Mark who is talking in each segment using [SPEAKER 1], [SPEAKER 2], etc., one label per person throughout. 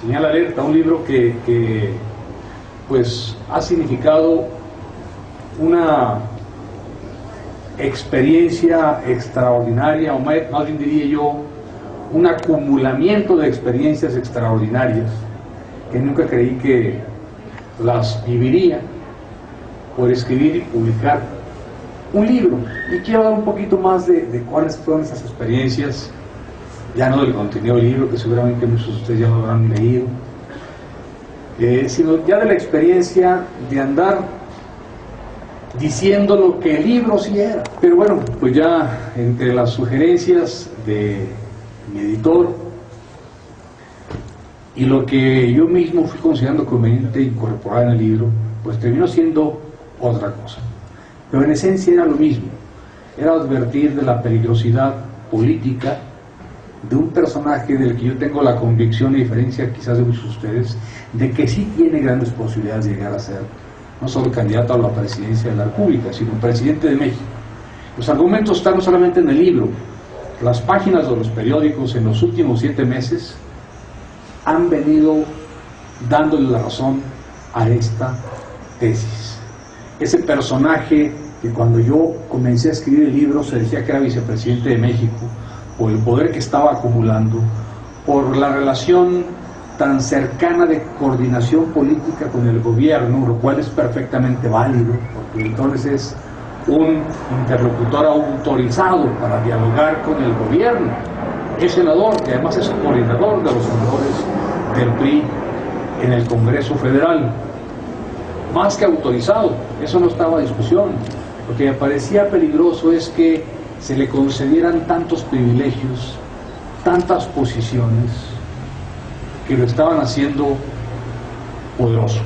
[SPEAKER 1] Señal Alerta, un libro que pues ha significado una experiencia extraordinaria, o más bien diría yo, un acumulamiento de experiencias extraordinarias que nunca creí que las viviría, por escribir y publicar un libro. Y quiero hablar un poquito más de cuáles fueron esas experiencias, ya no del contenido del libro, que seguramente muchos de ustedes ya lo habrán leído, sino ya de la experiencia de andar diciendo lo que el libro sí era. Pero bueno, pues ya entre las sugerencias de mi editor y lo que yo mismo fui considerando conveniente incorporar en el libro, pues terminó siendo otra cosa. Pero en esencia era lo mismo, era advertir de la peligrosidad política de un personaje del que yo tengo la convicción, a diferencia quizás de muchos de ustedes, de que sí tiene grandes posibilidades de llegar a ser no solo candidato a la presidencia de la República, sino presidente de México. Los argumentos están no solamente en el libro, las páginas de los periódicos en los últimos 7 meses han venido dándole la razón a esta tesis. Ese personaje que cuando yo comencé a escribir el libro se decía que era vicepresidente de México, por el poder que estaba acumulando, por la relación tan cercana de coordinación política con el gobierno, lo cual es perfectamente válido, porque entonces es un interlocutor autorizado para dialogar con el gobierno. Es senador y además es coordinador de los senadores del PRI en el Congreso Federal. Más que autorizado, eso no estaba a discusión. Lo que me parecía peligroso es que se le concedieran tantos privilegios, tantas posiciones, que lo estaban haciendo poderoso.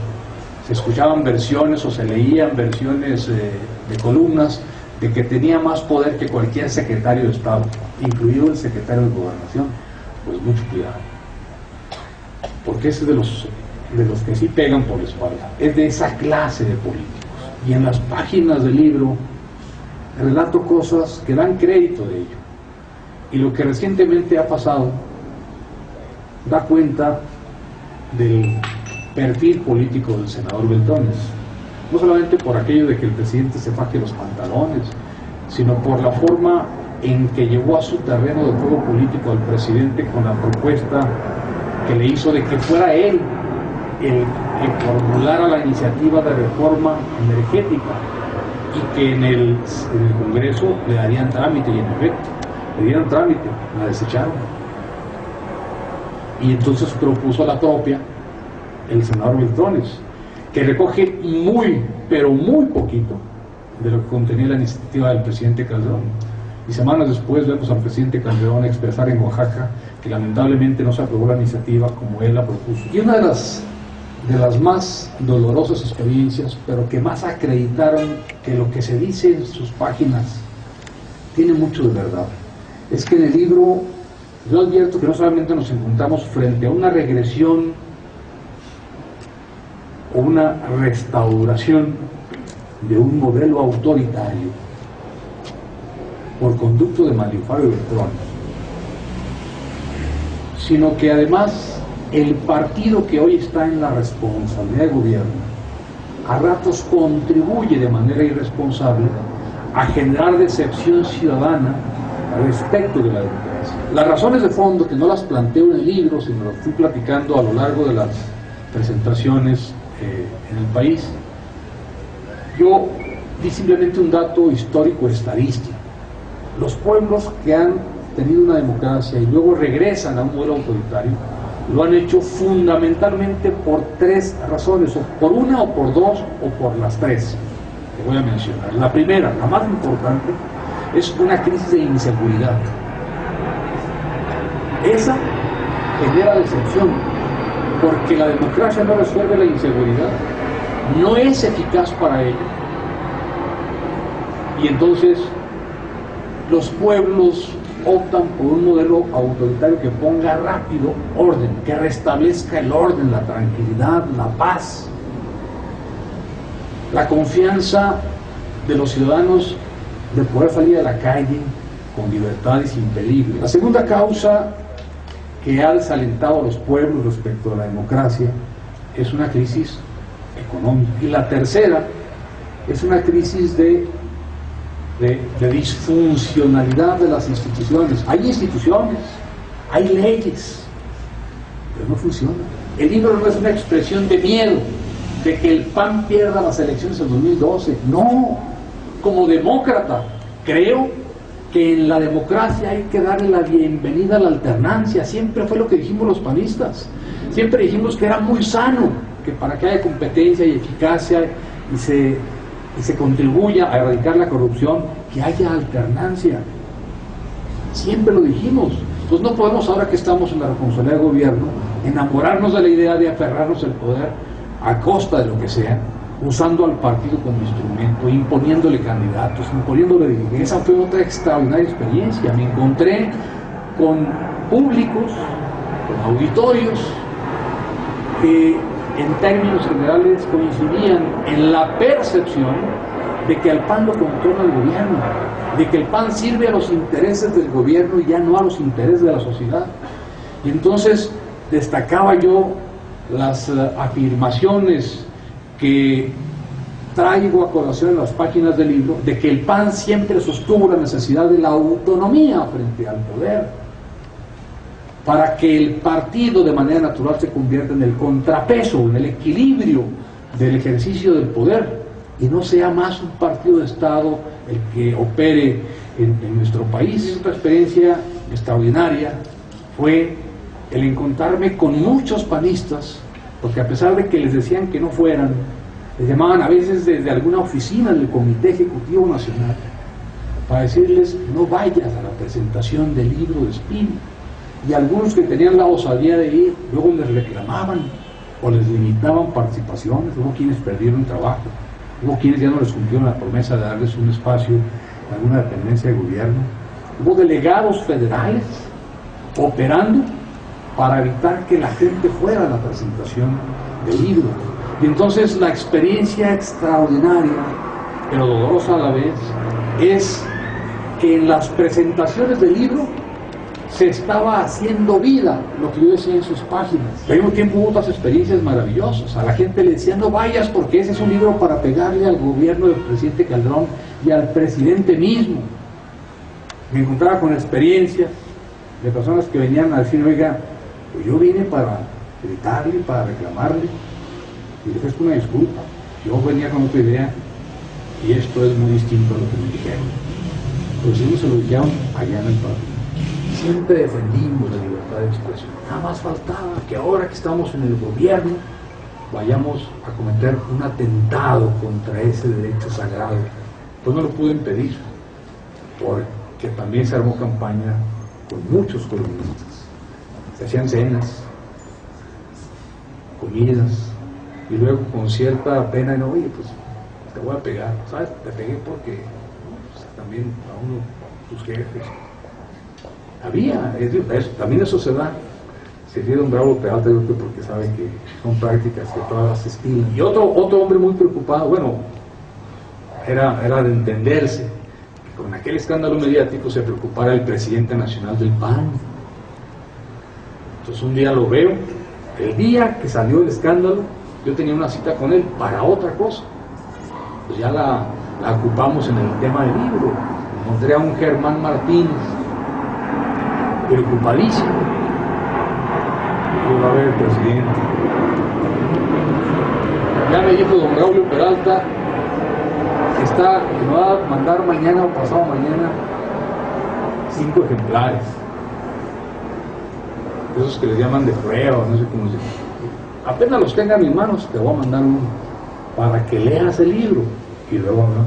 [SPEAKER 1] Se escuchaban versiones o se leían versiones de columnas de que tenía más poder que cualquier secretario de Estado, incluido el secretario de Gobernación. Pues mucho cuidado, porque ese es de los que sí pegan por la espalda, es de esa clase de políticos. Y en las páginas del libro relato cosas que dan crédito de ello, y lo que recientemente ha pasado da cuenta del perfil político del senador Beltrones, no solamente por aquello de que el presidente se faje los pantalones, sino por la forma en que llevó a su terreno de juego político al presidente con la propuesta que le hizo de que fuera él el que formulara la iniciativa de reforma energética y que en el Congreso le darían trámite, y en efecto le dieron trámite, la desecharon. Y entonces propuso la propia el senador Beltrones, que recoge muy, pero muy poquito de lo que contenía la iniciativa del presidente Calderón. Y semanas después vemos al presidente Calderón expresar en Oaxaca que lamentablemente no se aprobó la iniciativa como él la propuso. Y una de las más dolorosas experiencias, pero que más acreditaron que lo que se dice en sus páginas tiene mucho de verdad, es que en el libro yo advierto que no solamente nos encontramos frente a una regresión o una restauración de un modelo autoritario por conducto de Mario Fabio Beltrón, sino que además el partido que hoy está en la responsabilidad de gobierno a ratos contribuye de manera irresponsable a generar decepción ciudadana respecto de la democracia. Las razones de fondo, que no las planteo en el libro, sino las fui platicando a lo largo de las presentaciones en el país, yo di simplemente un dato histórico estadístico. Los pueblos que han tenido una democracia y luego regresan a un modelo autoritario, lo han hecho fundamentalmente por 3 razones, o por una, o por 2, o por las 3 que voy a mencionar. La primera, la más importante, es una crisis de inseguridad. Esa genera decepción, porque la democracia no resuelve la inseguridad, no es eficaz para ello, y entonces los pueblos optan por un modelo autoritario que ponga rápido orden, que restablezca el orden, la tranquilidad, la paz, la confianza de los ciudadanos de poder salir a la calle con libertad y sin peligro. La segunda causa que ha desalentado a los pueblos respecto a la democracia es una crisis económica. Y la tercera es una crisis de disfuncionalidad de las instituciones. Hay instituciones, hay leyes, pero no funcionan. El libro no es una expresión de miedo de que el PAN pierda las elecciones en 2012. No, como demócrata creo que en la democracia hay que darle la bienvenida a la alternancia. Siempre fue lo que dijimos los panistas. Siempre dijimos que era muy sano que para que haya competencia y eficacia y se contribuya a erradicar la corrupción, que haya alternancia. Siempre lo dijimos. Entonces no podemos, ahora que estamos en la responsabilidad de gobierno, enamorarnos de la idea de aferrarnos al poder a costa de lo que sea, usando al partido como instrumento, imponiéndole candidatos, imponiéndole dirigencia. Esa fue otra extraordinaria experiencia. Me encontré con públicos, con auditorios, que en términos generales coincidían en la percepción de que el PAN lo controla el gobierno, de que el PAN sirve a los intereses del gobierno y ya no a los intereses de la sociedad. Y entonces destacaba yo las afirmaciones que traigo a colación en las páginas del libro, de que el PAN siempre sostuvo la necesidad de la autonomía frente al poder, para que el partido de manera natural se convierta en el contrapeso, en el equilibrio del ejercicio del poder, y no sea más un partido de Estado el que opere en nuestro país. Otra experiencia extraordinaria fue el encontrarme con muchos panistas, porque a pesar de que les decían que no fueran, les llamaban a veces desde alguna oficina del Comité Ejecutivo Nacional para decirles: no vayas a la presentación del libro de Espino. Y algunos que tenían la osadía de ir, luego les reclamaban o les limitaban participaciones. Hubo quienes perdieron trabajo, hubo quienes ya no les cumplieron la promesa de darles un espacio en alguna dependencia de gobierno. Hubo delegados federales operando para evitar que la gente fuera a la presentación del libro. Y entonces la experiencia extraordinaria, pero dolorosa a la vez, es que en las presentaciones del libro se estaba haciendo vida lo que yo decía en sus páginas. Al mismo tiempo hubo otras experiencias maravillosas. A la gente le decía: no vayas porque ese es un libro para pegarle al gobierno del presidente Calderón y al presidente mismo. Me encontraba con experiencias de personas que venían a decir: oiga, pues yo vine para gritarle, para reclamarle, y les ofrezco una disculpa. Yo venía con otra idea y esto es muy distinto a lo que me dijeron. Pues ellos se lo dijeron allá en el partido. Siempre defendimos la libertad de expresión. Nada más faltaba que ahora que estamos en el gobierno vayamos a cometer un atentado contra ese derecho sagrado. Pues no lo pude impedir, porque también se armó campaña con muchos columnistas. Se hacían cenas, comidas, y luego con cierta pena, no, oye, pues te voy a pegar, ¿sabes? Te pegué porque pues, también a uno, tus jefes. También eso se da. Se dio un Bravo Peralta, yo creo, porque sabe que son prácticas que todas las estiman. Y otro hombre muy preocupado, bueno, era de entenderse, que con aquel escándalo mediático se preocupara el presidente nacional del PAN. Entonces un día lo veo, el día que salió el escándalo, yo tenía una cita con él para otra cosa. Pues ya la ocupamos en el tema del libro. Encontré a un Germán Martínez, preocupadísimo. Yo va a ver el presidente. Ya me dijo don Braulio Peralta que me va a mandar mañana o pasado mañana 5 ejemplares. Esos que les llaman de prueba, no sé cómo se llama. Apenas los tenga en mis manos, te voy a mandar uno para que leas el libro y luego hablamos.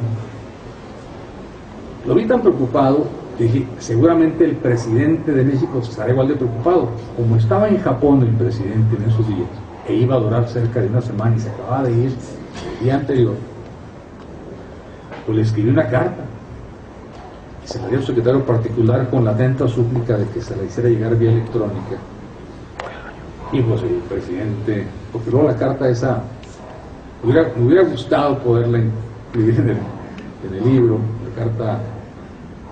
[SPEAKER 1] Lo vi tan preocupado, dije: seguramente el presidente de México estará igual de preocupado. Como estaba en Japón el presidente en esos días, e iba a durar cerca de una semana y se acababa de ir el día anterior, pues le escribí una carta y se la dio al secretario particular con la atenta súplica de que se la hiciera llegar vía electrónica. Y pues el presidente, porque luego la carta esa, me hubiera gustado poderla incluir en el libro, la carta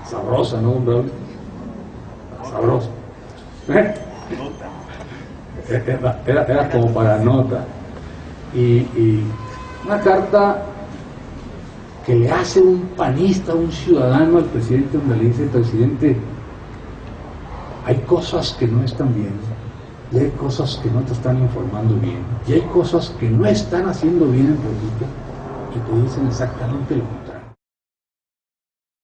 [SPEAKER 1] sabrosa, ¿no, don Braulio? Sabrosa. era como para nota. Y una carta que le hace un panista, un ciudadano al presidente, donde le dice: presidente, hay cosas que no están bien, y hay cosas que no te están informando bien, y hay cosas que no están haciendo bien en política, y te dicen exactamente lo mismo.